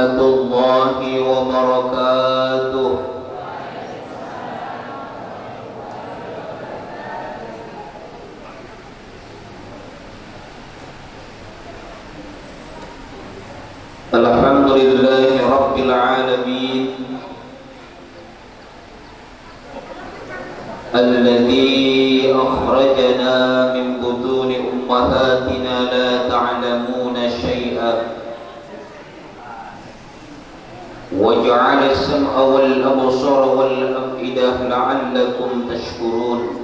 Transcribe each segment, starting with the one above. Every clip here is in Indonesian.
warahmatullahi wabarakatuh. Alhamdulillahi rabbil alamin, alladzi akhrajana min butuni ummahatina la ta'lamuna syai'an waja'ala as-sam'a wal absara wal af'idah la'allakum tashkurun.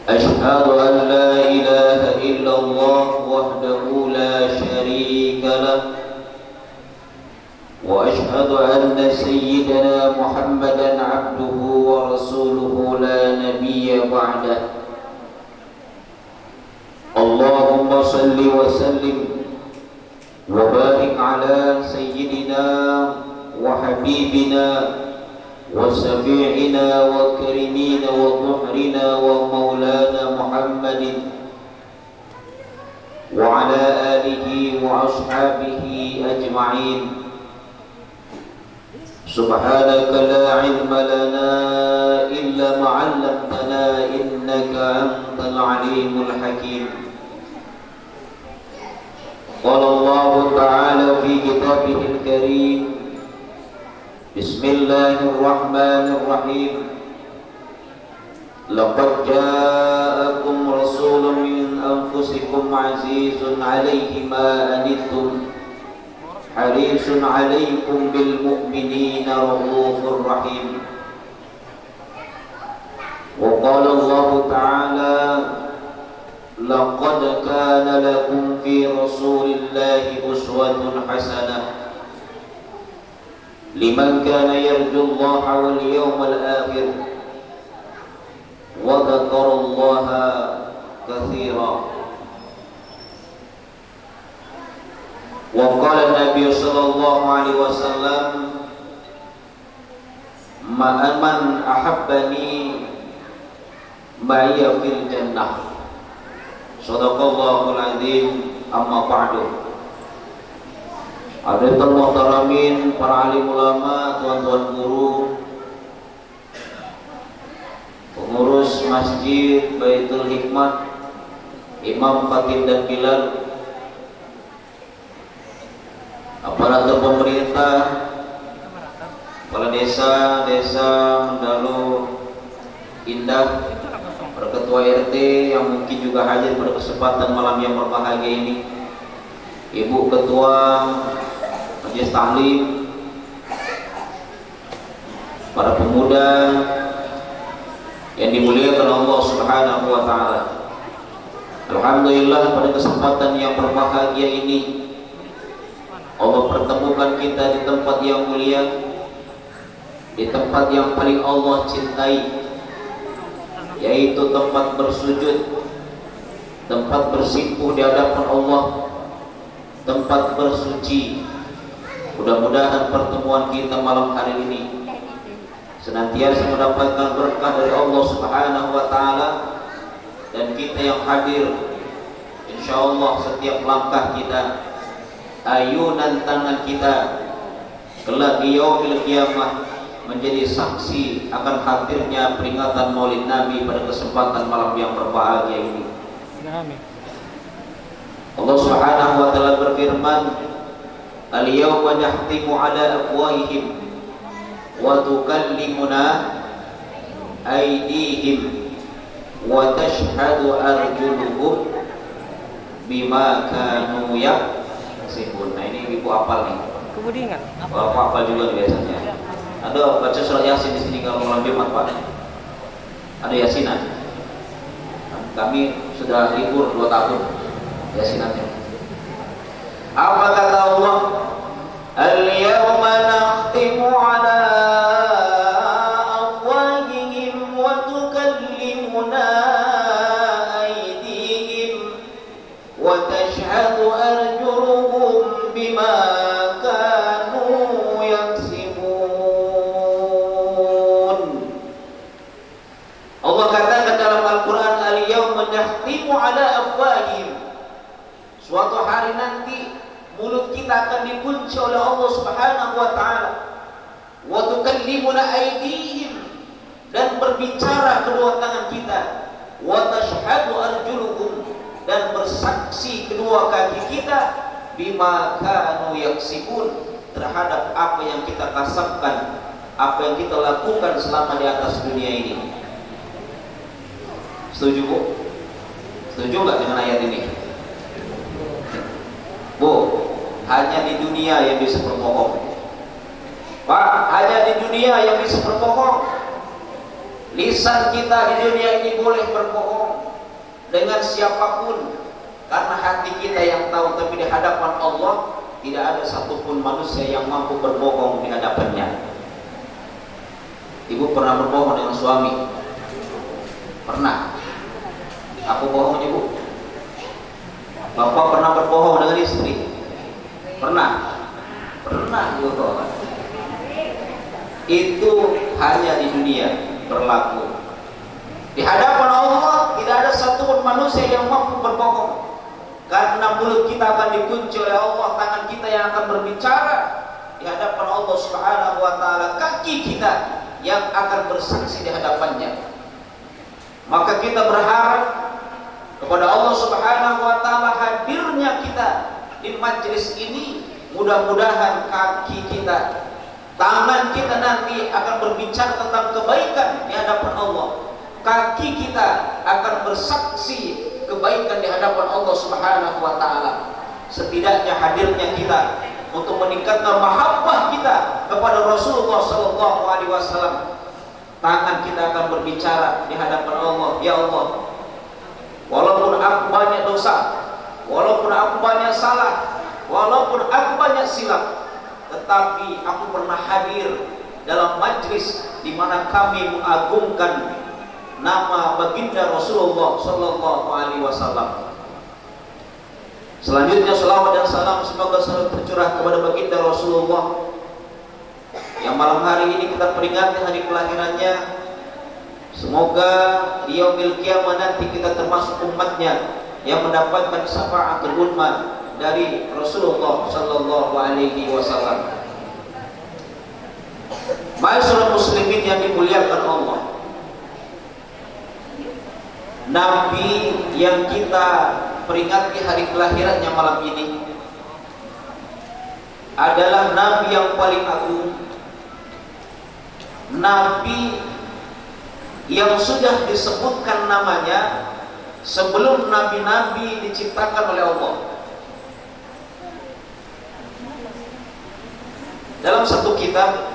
Ashhadu an la ilaha illallah wahdahu la sharika lah wa ashhadu anna sayyidana Muhammadan abduhu wa rasuluhu la nabiyya ba'dah. Allahumma salli wa sallim wa barik ala sayyidina wa habibina wa syafi'ina wa karimina wa dhuhrina wa maulana Muhammadin wa ala alihi wa ashabihi ajma'in. Subhanaka la ilma lana illa ma 'allamtana innaka antal alimul hakim. Qala Allah ta'ala fi kitabihil karim, Bismillahirrahmanirrahim. Laqad ja'akum rasulun min anfusikum azizun 'alaihi ma anittum harisun 'alaikum bil mu'minina raufur rahim. Wa qala Allah ta'ala, laqad kana lakum fi rasulillahi uswatun hasanah liman kana yarjullaha wal yawmal akhir wa dzakarallaha katsira. Wa qala Nabi sallallahu alaihi wasallam, man ahabbani ma'iya fil jannah. Shadaqallahul azim. Amma ba'du. Hadirin muhtaramin, para alim ulama, tuan-tuan guru, pengurus masjid Baitul Hikmah, imam, khatib dan bilal, aparatur pemerintah, kepala desa Mendalu Indah, para ketua RT yang mungkin juga hadir pada kesempatan malam yang berbahagia ini, ibu ketua majelis taklim, para pemuda yang dimuliakan Allah Subhanahu wa taala. Alhamdulillah, pada kesempatan yang berbahagia ini Allah pertemukan kita di tempat yang mulia, di tempat yang paling Allah cintai, yaitu tempat bersujud, tempat bersimpuh di hadapan Allah, tempat bersuci. Mudah-mudahan pertemuan kita malam hari ini senantiasa mendapatkan berkah dari Allah Subhanahu wa taala, dan kita yang hadir insyaallah setiap langkah kita, ayunan tangan kita kelak di yaumil qiyamah menjadi saksi akan hadirnya peringatan Maulid Nabi pada kesempatan malam yang berbahagia ini. Amin. Allah Subhanahu wa taala berfirman, al-yawma nahtimu ala afwahihim wa tukallimuna aydihim wa tashhadu arjuluhum bima kanu yaksibun. Nah, ini ibu hafal nih. Kemudian Bapak hafal juga biasanya. Ada baca surat Yasin di sini kalau malam Jumat, Pak. Ada Yasinan. Kami sudah libur 2 tahun Yasinannya. Apa kata Allah? Al-yawma nakhtimu ala afwahihim wa tukallimuna aydihim wa tashhadu arjuluhum bima kanu yaksibun. Allah katakan dalam Al-Quran, al-yawma nakhtimu ala afwahihim. Suatu hari nanti mulut kita akan dikunci oleh Allah Subhanahu wa taala. Wa tukallimuna aydihim, dan berbicara kedua tangan kita. Wa tashhadu arjuluhum, dan bersaksi kedua kaki kita bima kanu yaksibun, terhadap apa yang kita kasabkan, apa yang kita lakukan selama di atas dunia ini. Setuju Bu? Setuju nggak dengan ayat ini? Bu, hanya di dunia yang bisa berbohong. Pak, hanya di dunia yang bisa berbohong. Lisan kita di dunia ini boleh berbohong dengan siapapun, karena hati kita yang tahu. Tapi di hadapan Allah tidak ada satupun manusia yang mampu berbohong di hadapannya. Ibu pernah berbohong dengan suami? Pernah? Aku bohong Ibu? Bapak pernah berbohong dengan istri? Pernah? Pernah juga. Itu hanya di dunia berlaku. Di hadapan Allah tidak ada satupun manusia yang mampu berbohong, karena mulut kita akan dikunci oleh Allah, tangan kita yang akan berbicara di hadapan Allah Subhanahu wa taala, kaki kita yang akan bersaksi di hadapannya. Maka kita berharap kepada Allah Subhanahu wa taala hadirnya kita di majelis ini, mudah-mudahan kaki kita, tangan kita nanti akan berbicara tentang kebaikan di hadapan Allah. Kaki kita akan bersaksi kebaikan di hadapan Allah Subhanahu wa taala. Setidaknya hadirnya kita untuk meningkatkan mahabbah kita kepada Rasulullah sallallahu alaihi wasallam. Tangan kita akan berbicara di hadapan Allah, ya Allah, walaupun aku banyak dosa, walaupun aku banyak salah, walaupun aku banyak silap, tetapi aku pernah hadir dalam majlis di mana kami mengagungkan nama baginda Rasulullah sallallahu alaihi wasallam. Selanjutnya salawat dan salam semoga selalu tercurah kepada baginda Rasulullah yang malam hari ini kita peringati hari kelahirannya. Semoga di yaumil qiyamah nanti kita termasuk umatnya yang mendapatkan syafaatul uzma dari Rasulullah sallallahu alaihi wasallam. Ma'asyiral muslimin yang dimuliakan Allah, Nabi yang kita peringati hari kelahirannya malam ini adalah Nabi yang paling agung, Nabi yang sudah disebutkan namanya sebelum nabi-nabi diciptakan oleh Allah. Dalam satu kitab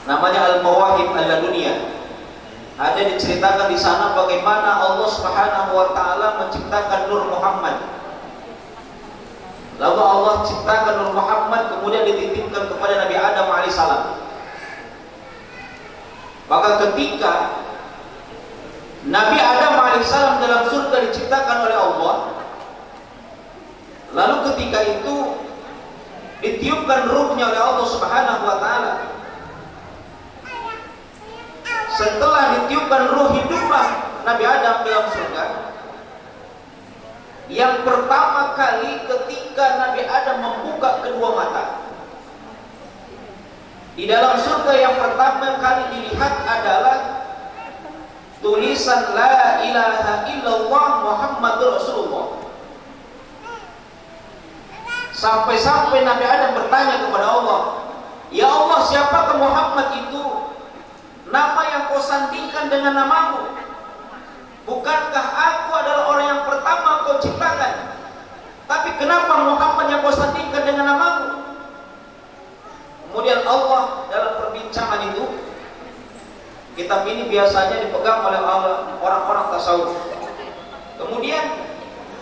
namanya Al-Mawahib Al-Laduniyah, ada diceritakan di sana bagaimana Allah Subhanahu wa taala menciptakan Nur Muhammad. Lalu Allah ciptakan Nur Muhammad, kemudian dititipkan kepada Nabi Adam alaihissalam. Maka ketika Nabi Adam alaihissalam dalam surga diciptakan oleh Allah, lalu ketika itu ditiupkan ruhnya oleh Allah Subhanahu wa taala. Setelah ditiupkan ruh, hiduplah Nabi Adam dalam surga. Yang pertama kali ketika Nabi Adam membuka kedua mata, di dalam surga yang pertama kali dilihat adalah tulisan La ilaha illallah Muhammadur Rasulullah. Sampai-sampai Nabi Adam bertanya kepada Allah, ya Allah, siapakah Muhammad itu? Nama yang kau sandingkan dengan namamu. Bukankah aku adalah orang yang pertama kau ciptakan? Tapi kenapa Muhammad yang kau sandingkan dengan namamu? Kemudian Allah dalam perbincangan itu, kitab ini biasanya dipegang oleh orang-orang tasawuf. Kemudian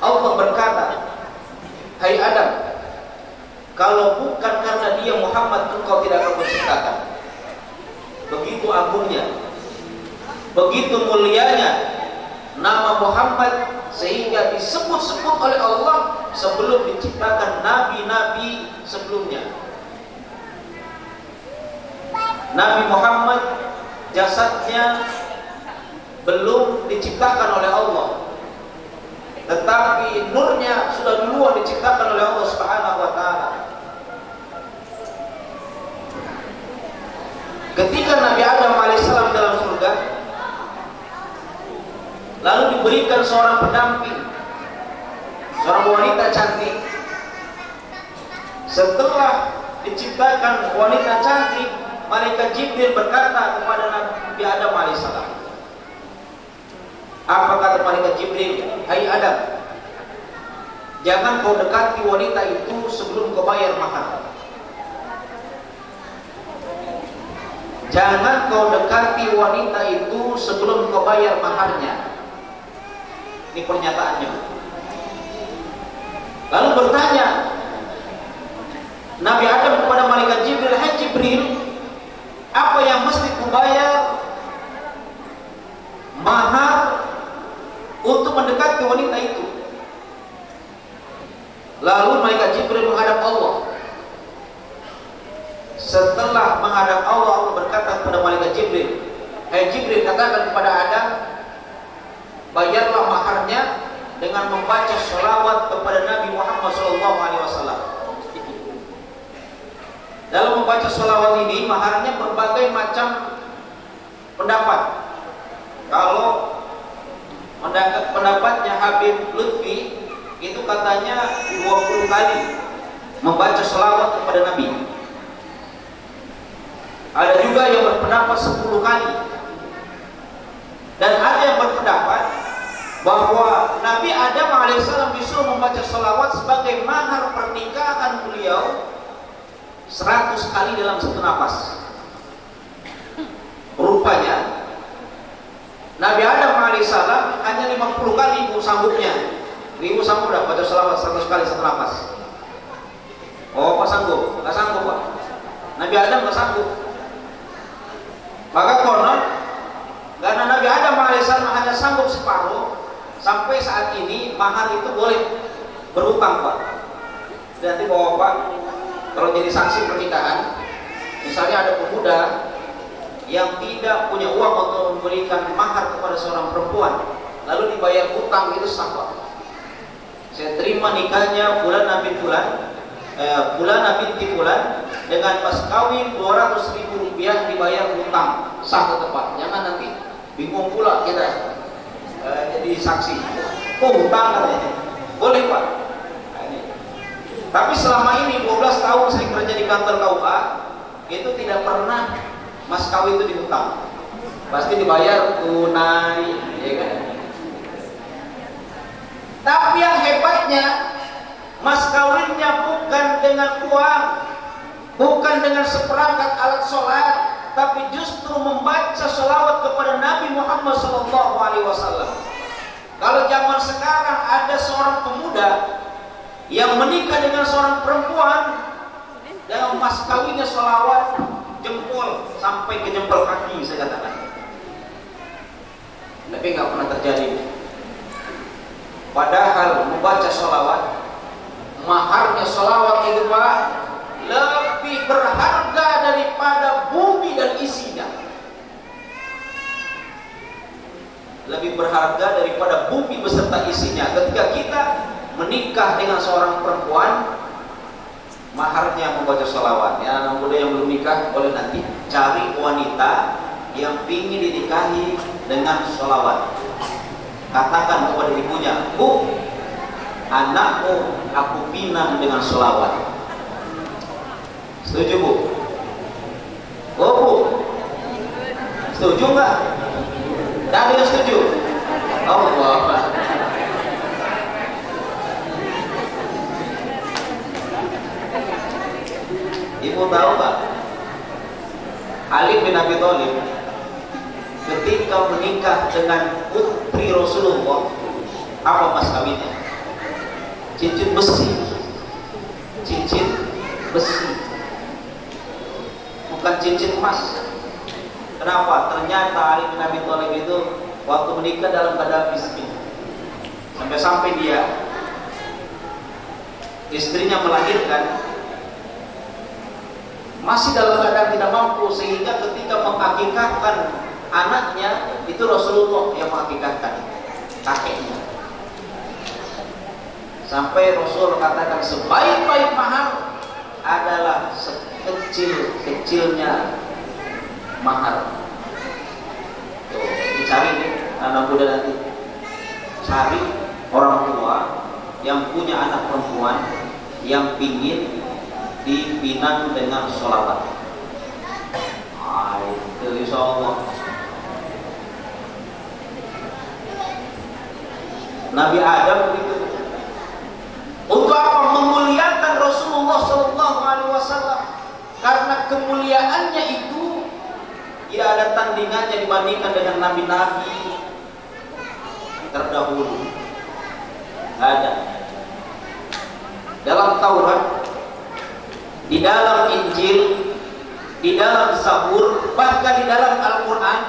Allah berkata, hai Adam, kalau bukan karena dia Muhammad, engkau tidak akan menciptakan. Begitu agungnya, begitu mulianya nama Muhammad, sehingga disebut-sebut oleh Allah sebelum diciptakan nabi-nabi sebelumnya. Nabi Muhammad jasadnya belum diciptakan oleh Allah, tetapi nurnya sudah duluan diciptakan oleh Allah lalu diberikan seorang pendamping, seorang wanita cantik. Setelah diciptakan wanita cantik, malaikat Jibril berkata kepada Nabi Adam alaihissalam. Apa kata malaikat Jibril? Hai Adam, jangan kau dekati wanita itu sebelum kau bayar mahar. Jangan kau dekati wanita itu sebelum kau bayar maharnya. Ini pernyataannya. Lalu bertanya Nabi Adam kepada malaikat Jibril, hai Jibril, apa yang mesti kubayar mahar untuk mendekati wanita itu? Lalu malaikat Jibril menghadap Allah. Setelah menghadap Allah, Allah berkata kepada malaikat Jibril, hai Jibril, katakan kepada Adam, bayarlah maharnya dengan membaca sholawat kepada Nabi Muhammad SAW. Dalam membaca sholawat ini, maharnya berbagai macam pendapat. Kalau pendapatnya Habib Lutfi, itu katanya 20 kali membaca sholawat kepada Nabi. Ada juga yang berpendapat 10 kali. Dan ada yang berpendapat bahwa Nabi Adam alaihissalam disuruh membaca sholawat sebagai mahar pernikahan beliau 100 kali dalam satu nafas. Rupanya Nabi Adam alaihissalam hanya 50 kali ibu sanggupnya. Ibu sanggup dah baca sholawat 100 kali satu nafas? Oh, Pak sanggup? Gak sanggup Pak. Nabi Adam gak sanggup. Maka konon karena Nabi Adam alaihissalam hanya sanggup separuh, sampai saat ini mahar itu boleh berhutang Pak. Nanti bahwa Pak, kalau jadi saksi pernikahan, misalnya ada pemuda yang tidak punya uang untuk memberikan mahar kepada seorang perempuan, lalu dibayar hutang, itu sah Pak. Saya terima nikahnya Fulan bin Fulan, Fulan binti Fulan, dengan mas kawin 200.000 rupiah dibayar hutang, sah atau Pak? Jangan nanti bingung pula kita jadi saksi. Oh, hutang katanya. Boleh Pak. Nah, ini. Tapi selama ini 12 tahun saya kerja di kantor KUA, itu tidak pernah mas kawin itu dihutang. Pasti dibayar tunai, ya kan? Tapi yang hebatnya, mas kawinnya bukan dengan uang, bukan dengan seperangkat alat sholat, tapi justru membaca sholawat kepada Nabi Muhammad SAW. Kalau zaman sekarang ada seorang pemuda yang menikah dengan seorang perempuan, dengan mas kawinnya sholawat jempol sampai ke jempol kaki, saya katakan. Tapi nggak pernah terjadi. Padahal membaca sholawat, maharnya sholawat itu Pak lebih berharga daripada bumi dan isinya. Lebih berharga daripada bumi beserta isinya. Ketika kita menikah dengan seorang perempuan, maharnya membaca sholawat. Ya, anak muda yang belum nikah boleh nanti cari wanita yang ingin dinikahi dengan sholawat. Katakan kepada ibunya, Bu, anakmu aku pinang dengan sholawat. Setuju Bu? Oh Bu, setuju nggak? Tak ada yang setuju? Allah. Ibu tahu nggak? Ali bin Abi Thalib ketika menikah dengan putri Rasulullah, apa mas kawinnya? Cincin besi. Cincin besi, bukan cincin emas. Kenapa? Ternyata Ali bin Abi Thalib itu waktu menikah dalam keadaan miskin, sampai-sampai dia istrinya melahirkan masih dalam keadaan tidak mampu, sehingga ketika mengakikahkan anaknya itu Rasulullah yang mengakikahkan kakeknya. Sampai Rasul katakan sebaik-baik mahar adalah sekecil-kecilnya mahar. Tuh, dicari nih anak muda nanti. cari orang tua yang punya anak perempuan yang ingin dipinang dengan sholawat. Itu insya Allah. Nabi Adam begitu. Untuk apa? Memuliakan Rasulullah SAW. Karena kemuliaannya itu tidak ada tandingannya dibandingkan dengan nabi-nabi terdahulu. Ada. Dalam Taurat, di dalam Injil, di dalam Zabur, bahkan di dalam Al-Quran,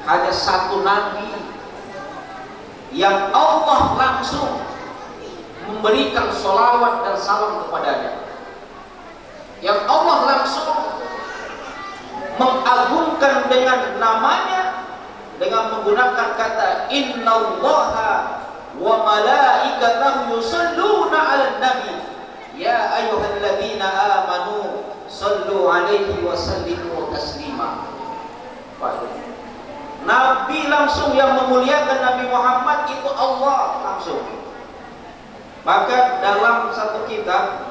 hanya satu nabi yang Allah langsung memberikan sholawat dan salam kepadanya, yang Allah langsung mengagungkan dengan namanya dengan menggunakan kata innallaha wa malaikatahu yusalluna 'alan nabi ya ayyuhalladzina amanu sallu 'alaihi wa sallimu taslima. Nabi langsung yang memuliakan Nabi Muhammad itu Allah langsung. Maka dalam satu kitab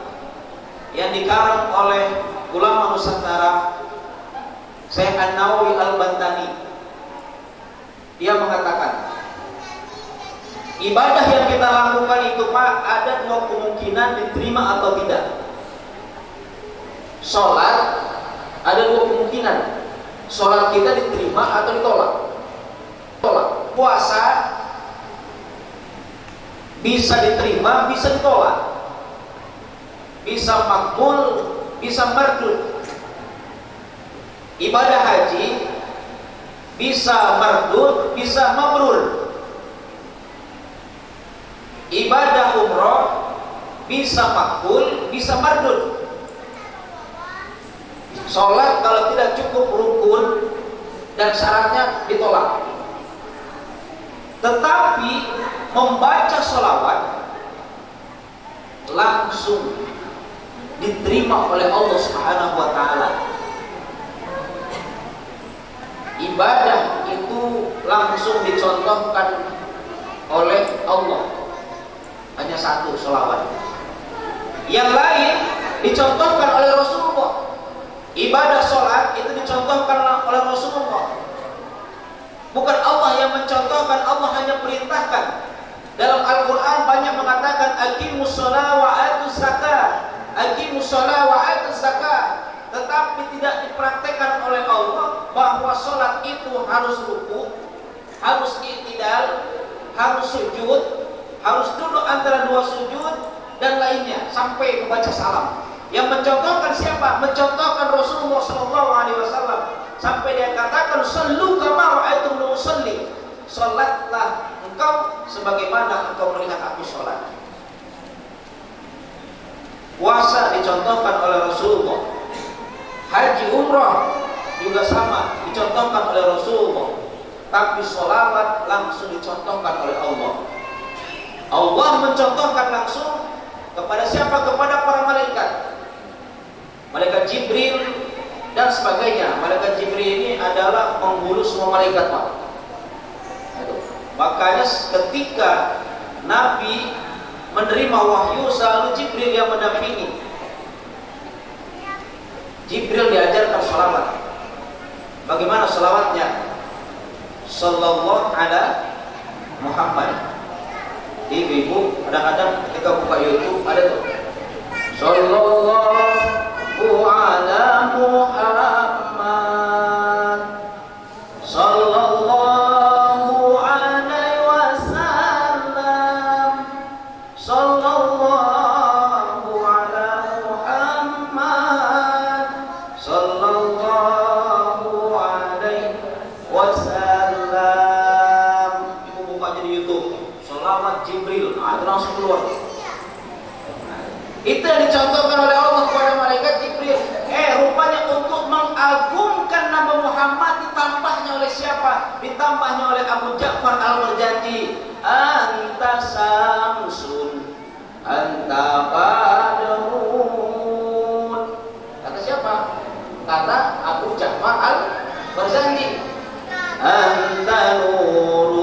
yang dikarang oleh ulama Nusantara, Syekh An-Nawawi Al-Bantani, dia mengatakan ibadah yang kita lakukan itu Pak, ada dua kemungkinan diterima atau tidak. Sholat ada dua kemungkinan, sholat kita diterima atau ditolak. Puasa bisa diterima, bisa ditolak, bisa makbul, bisa mardud. Ibadah haji bisa mardud, bisa mabrur. Ibadah umroh bisa makbul, bisa mardud. Sholat kalau tidak cukup rukun dan syaratnya ditolak. Tetapi membaca sholawat langsung diterima oleh Allah Subhanahu wa Ta'ala. Ibadah itu langsung dicontohkan oleh Allah, hanya satu sholawat. Yang lain dicontohkan oleh Rasulullah. Ibadah sholat itu dicontohkan oleh Rasulullah. Bukan Allah yang mencontohkan, Allah hanya perintahkan. Dalam Al-Quran banyak mengatakan aqimus sholat wa atuz zakat, aqimus sholat wa atuz zakat. Tetapi tidak dipraktekkan oleh Allah bahwa sholat itu harus ruku, harus i'tidal, harus sujud, harus duduk antara dua sujud dan lainnya sampai membaca salam. Yang mencontohkan siapa? Mencontohkan Rasulullah SAW. Sampai dia katakan sallu kama ra'aitumuni usalli. Salatlah engkau sebagaimana engkau melihat aku salat. Puasa dicontohkan oleh Rasulullah. Haji umrah juga sama dicontohkan oleh Rasulullah. Tapi sholawat langsung dicontohkan oleh Allah. Allah mencontohkan langsung kepada siapa? Kepada para malaikat. Malaikat Jibril dan sebagainya. Malaikat Jibril ini adalah penghulu semua malaikat, Pak. Makanya ketika Nabi menerima wahyu, selalu Jibril yang mendampingi. Jibril diajarkan sholawat. Bagaimana sholawatnya? Sallallahu ala Muhammad. Ibu-ibu kadang-kadang ketika buka YouTube ada tuh Sallallahu ala Muhammad, Sallallahu alaihi wasallam, Sallallahu ala Muhammad, Sallallahu alaihi wasallam. Ibu buka aja di YouTube Sholawat Jibril, itu langsung keluar. Itu yang dicontohkan oleh Allah kepada malaikat Jibril. Rupanya untuk mengagungkan Nabi Muhammad ditambahnya oleh siapa? Ditambahnya oleh Abu Ja'far Al-Marjandi. Anta samsun, anta badrun. Kata siapa? Kata Abu Ja'far Al-Marjandi. Anta nurun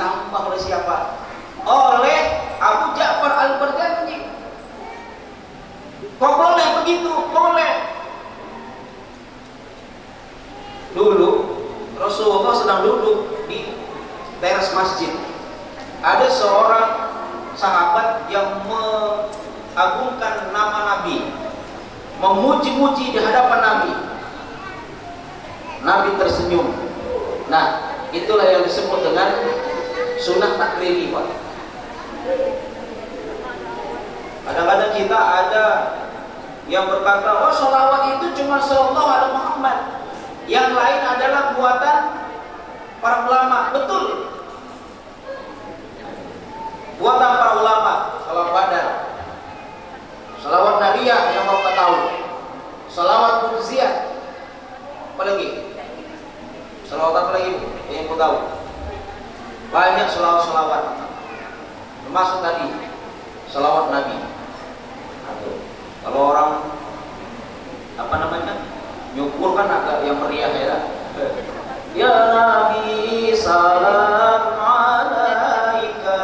ditambah oleh siapa? Oleh Abu Ja'far Al-Barjani. Kok boleh begitu? Boleh. Dulu Rasulullah sedang duduk di teras masjid. Ada seorang sahabat yang mengagungkan nama Nabi, memuji-muji di hadapan Nabi. Nabi tersenyum. Nah, itulah yang disebut dengan sunnah takriri, Pak. Kadang-kadang kita ada yang berkata, oh sholawat itu cuma sallallahu alaihi Muhammad, yang lain adalah buatan para ulama. Betul, buatan para ulama. Salawat Badar, salawat Nariyah yang Bapak tahu, salawat Burziyah, apa lagi? Salawat apa lagi yang Bapak tahu? Banyak salawat-salawat, termasuk tadi salawat Nabi. Kalau orang apa namanya nyukur kan agak yang meriah ya. Ya Nabi salam alaika,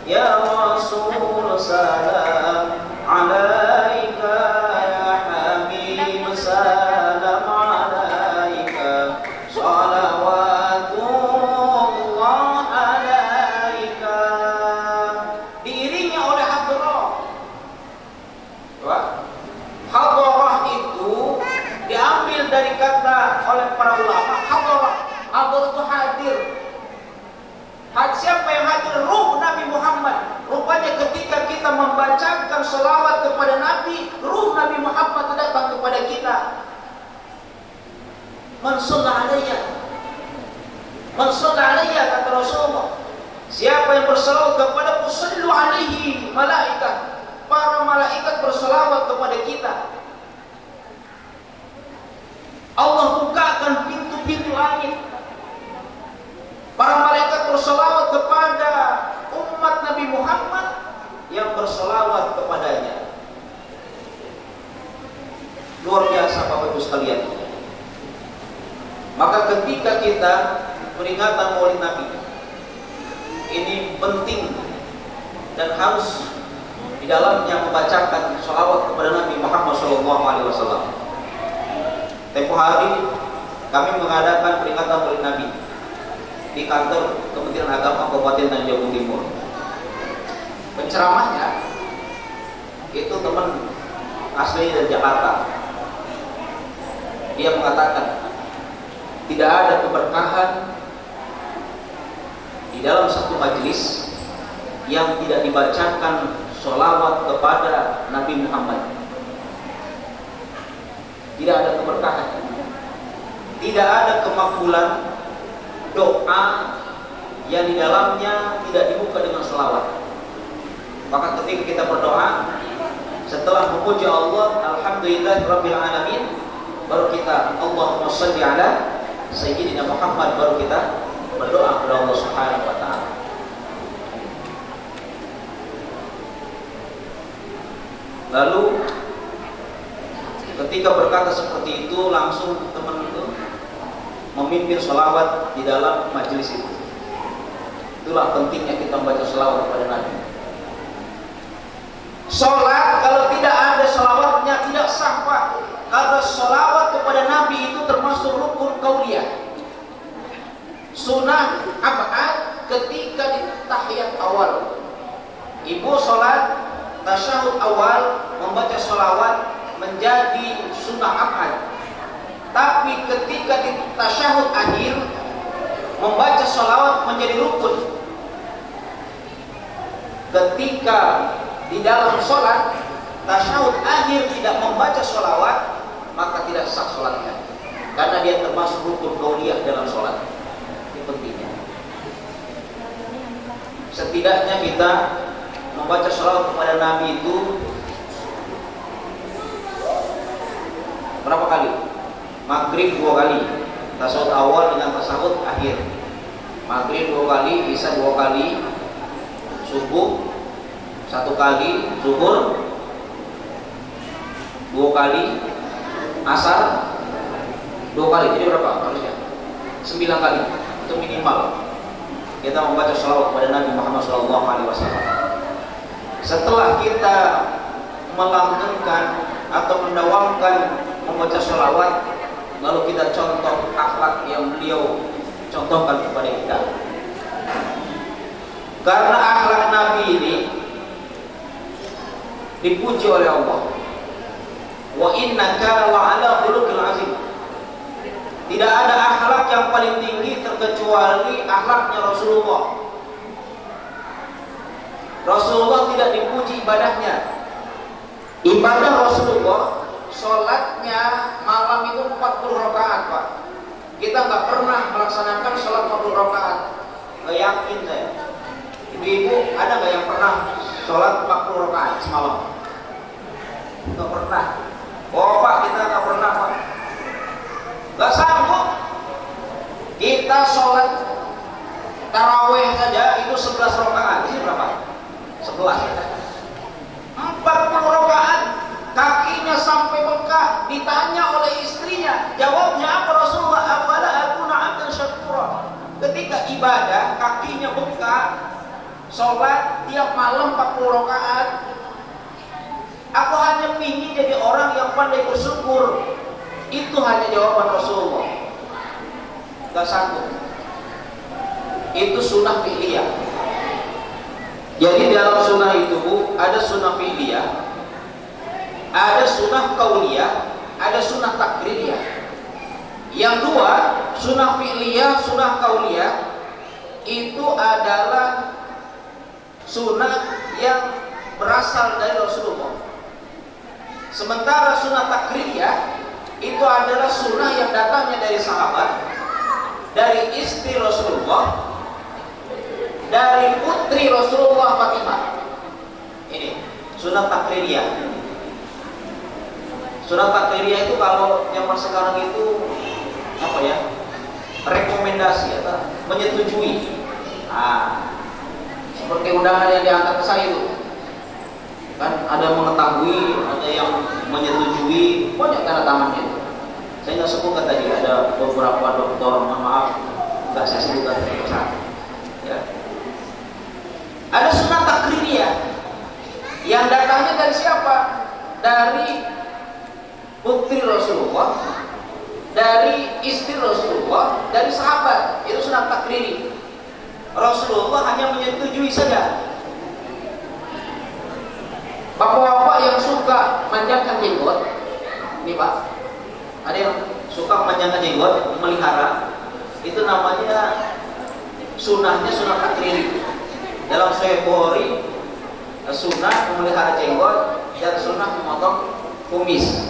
ya Rasul salam alaika, ya Habib salam alaika, salawatullah alaika. Diiringi oleh hadrah. Hadrah itu diambil dari kata oleh para ulama hadrah. Hadrah itu hadir. Siapa yang hadir? Ruh Nabi Muhammad. Rupanya ketika kita membacakan selawat kepada Nabi, ruh Nabi Muhammad datang kepada kita. Man shalla alayya, man shalla alayya, kata Rasulullah. Siapa yang berselawat kepada sallu alaihi malaikat, para malaikat berselawat kepada kita. Allah bukakan pintu-pintu langit. Para malaikat berselawat kepada umat Nabi Muhammad yang berselawat kepadanya. Luar biasa Bapak Ibu sekalian. Maka ketika kita peringatan Maulid Nabi, ini penting dan harus di dalamnya membacakan sholawat kepada Nabi Muhammad SAW. Tempoh hari kami mengadakan peringatan Maulid Nabi di kantor Kementerian Agama Kabupaten Tanjung Timur. Penceramahnya itu teman asli dari Jakarta. Dia mengatakan tidak ada keberkahan di dalam satu majelis yang tidak dibacakan sholawat kepada Nabi Muhammad. Tidak ada keberkahan, tidak ada kemakbulan doa yang di dalamnya tidak dibuka dengan sholawat. Maka ketika kita berdoa, setelah memuji Allah, alhamdulillahirabbil alamin, baru kita Allahumma shalli ala sayyidina Muhammad, baru kita berdoa kepada Allah Subhanahu wa taala. Lalu ketika berkata seperti itu, langsung teman itu memimpin sholawat di dalam majelis itu. Itulah pentingnya kita membaca sholawat kepada Nabi. Sholat kalau tidak ada sholawatnya tidak sah, Pak. Karena sholawat kepada Nabi itu termasuk rukun qauliyah. Sunnah ab'ad ketika di tahiyat awal. Ibu sholat tasyahud awal membaca sholawat menjadi sunnah ab'ad. Tapi ketika di tasyahud akhir membaca sholawat menjadi rukun. Ketika di dalam sholat tasyahud akhir tidak membaca sholawat, maka tidak sah sholatnya, karena dia termasuk rukun qauliyah dalam sholat. Ini pentingnya. Setidaknya kita membaca sholawat kepada Nabi itu berapa kali? Maghrib 2 kali, tasyahud awal dengan tasyahud akhir. Maghrib 2 kali, isya 2 kali, subuh 1 kali, zuhur 2 kali, asar 2 kali. Jadi berapa harusnya? 9 kali itu minimal. kita membaca sholawat kepada Nabi Muhammad SAW. Setelah kita melanggengkan atau mendawamkan membaca sholawat, lalu kita contoh akhlak yang beliau contohkan kepada kita. Karena akhlak Nabi ini dipuji oleh Allah. Wa innaka la'ala khuluqin azim. Tidak ada akhlak yang paling tinggi terkecuali akhlaknya Rasulullah. Rasulullah tidak dipuji ibadahnya. Ibadah Rasulullah, sholatnya malam itu 40 rakaat, Pak. Kita nggak pernah melaksanakan sholat 40 rakaat. Nggak yakin saya. Ibu-ibu ada nggak yang pernah sholat 40 rakaat semalam? Nggak pernah. Oh Pak, kita nggak pernah, Pak. Nggak sanggup. Kita sholat taraweh saja itu 11 rakaat. Ini berapa? 11. 40 rakaat, kakinya sampai bengkak. Ditanya oleh istrinya, jawabnya apa Rasulullah? Afala akuna abdan syakura. Ketika ibadah, kakinya bengkak, sholat tiap malam 40 rakaat. Aku hanya ingin jadi orang yang pandai bersyukur. Itu hanya jawaban Rasulullah. Gak sanggup. Itu sunnah fi'liyah. Jadi dalam sunnah itu, Bu, ada sunnah fi'liyah, ada sunnah qauliyah, ada sunnah takririyah. Yang dua, sunnah fi'liyah, sunnah qauliyah, itu adalah sunnah yang berasal dari Rasulullah. Sementara sunnah takririyah itu adalah sunnah yang datangnya dari sahabat, dari istri Rasulullah, dari putri Rasulullah Fatimah. Ini sunnah takririyah. Sunnah takririyah itu kalau zaman sekarang itu apa ya? Rekomendasi atau menyetujui. Seperti undangan yang diangkat ke saya itu. Kan ada mengetahui, ada yang menyetujui, banyak tanda tangannya itu. Saya nggak sebutkan tadi, ada beberapa dokter, mohon maaf, nggak saya sebutkan ya. Ada sunnah takririyah yang datangnya dari siapa? Dari putri Rasulullah, dari istri Rasulullah, dari sahabat. Itu sunnah takriri. Rasulullah hanya menyetujui saja. Bapak-bapak yang suka manjangkan jenggot, nih Pak, ada yang suka memanjangkan jenggot, melihara, itu namanya sunnahnya sunnah takriri. Dalam Sahih Bukhari, sunnah memelihara jenggot dan sunnah memotong kumis.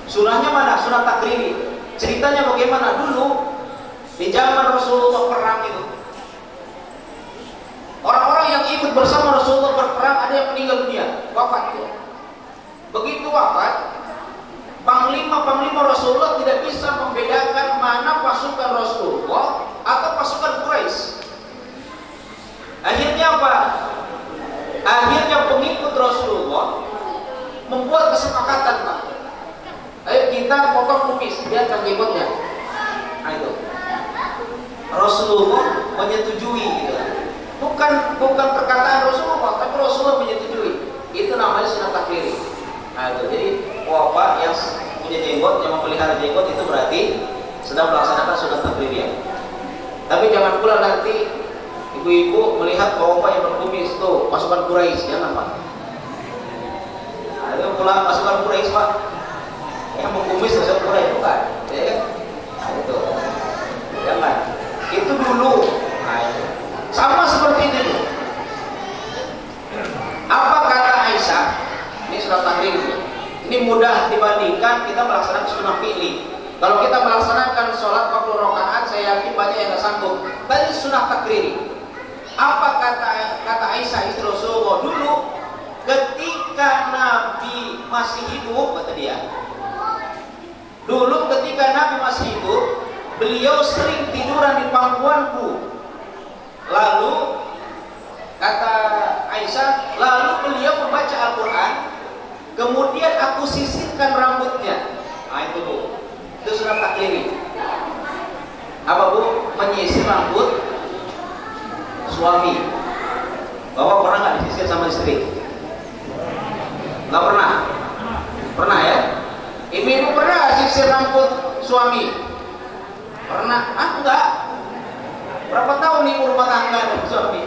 Sunnahnya mana? Sunnah takriri. Ceritanya bagaimana? Dulu di zaman Rasulullah perang itu, orang-orang yang ikut bersama Rasulullah berperang ada yang meninggal dunia, wafat. Begitu wafat, panglima Rasulullah tidak bisa membedakan mana pasukan Rasulullah atau pasukan Quraisy. Akhirnya apa? Akhirnya pengikut Rasulullah membuat kesepakatan, Pak. Ayo kita potong kumis, biarkan jenggotnya. Nah itu. Rasulullah menyetujui gitu. Bukan perkataan Rasulullah, tapi Rasulullah menyetujui. Itu namanya sunnah takriri. Nah itu. Jadi bapak yang punya jenggot, yang memelihara jenggot itu berarti sedang melaksanakan sunnah takriri. Tapi jangan pula nanti ibu-ibu melihat bapak yang berkumis tuh pasukan Quraisy, jangan Pak. Nah, itu pula pasukan Quraisy Pak. Yang berkumis pasukan Quraisy bukan, ya kan? Nah itu. Jangan. Itu dulu. Nah, itu. Sama seperti itu. Apa kata Aisyah? Ini sudah takdir. Ini mudah dibandingkan kita melaksanakan sunnah fi'li. Kalau kita melaksanakan sholat 40 rakaat, saya yakin banyak yang nggak sanggup. Tadi sunnah takriri. Apa kata Aisyah istri Rasulullah dulu ketika Nabi masih hidup, kata dia. Dulu ketika Nabi masih hidup, beliau sering tiduran di pangkuanku. Lalu kata Aisyah, lalu beliau membaca Al-Quran, kemudian aku sisirkan rambutnya. Nah itu Bu, itu sunnah takriri. Apa Bu? Menyisir rambut suami. Bapak pernah nggak disisir sama istri? Nggak pernah? Pernah ya? Ibu pernah sisir rambut suami? Pernah? Ah enggak. Berapa tahun ibu rumah tangga dengan suami?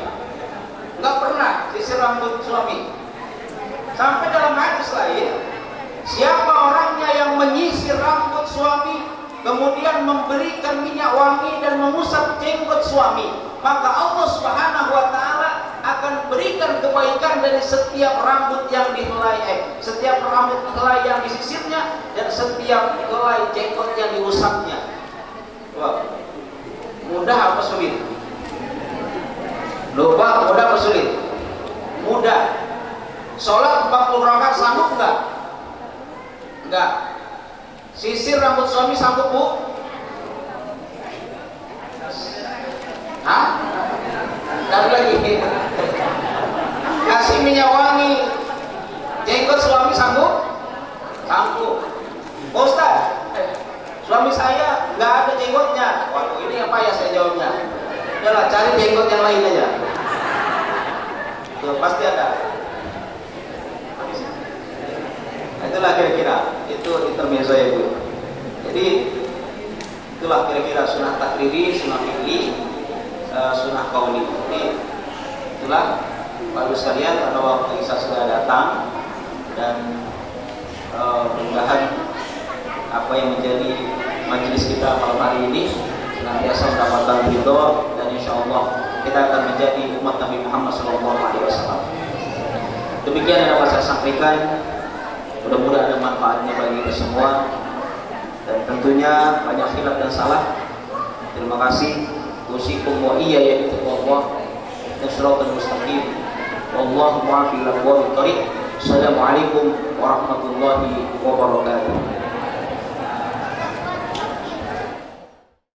Enggak pernah sisir rambut suami. Sampai dalam hadis lain, siapa orangnya yang menyisir rambut suami, kemudian memberikan minyak wangi dan mengusap jenggot suami, maka Allah Subhanahu wa Ta'ala akan berikan kebaikan dari setiap rambut yang dihelai, setiap rambut helai yang disisirnya, dan setiap helai jenggot yang diusapnya. Wah, mudah apa sulit? Lupa, mudah apa sulit? Mudah. Sholat 40 rakaat sanggup enggak? Enggak. Sisir rambut suami sanggup, Bu? Hah? Dan lagi kasih minyak wangi jenggot suami sanggup? Sanggup. Ustaz, suami saya nggak ada jenggotnya. Waduh, ini apa ya saya jawabnya? Udahlah, cari jenggot yang lain aja. Tuh, pasti ada. Nah, itulah kira-kira itu intermezzo ya Bu. Jadi itulah kira-kira sunnah takriri, sunnah fi'li, sunnah qauli. Jadi itulah Bapak sekalian, pada waktu Isya sudah datang, dan mudah-mudahan apa yang menjadi majelis kita malam hari ini senantiasa mendapatkan ridho, dan insya Allah kita akan menjadi umat Nabi Muhammad SAW. Demikian yang dapat saya sampaikan. Mudah-mudahan ada manfaatnya bagi kita semua, dan tentunya banyak khilaf dan salah. Terima kasih. Usikum wa iya ya Allah nusratul mustaqim. Wallahu muwaffiq ila aqwamit thoriq. Assalamualaikum warahmatullahi wabarakatuh.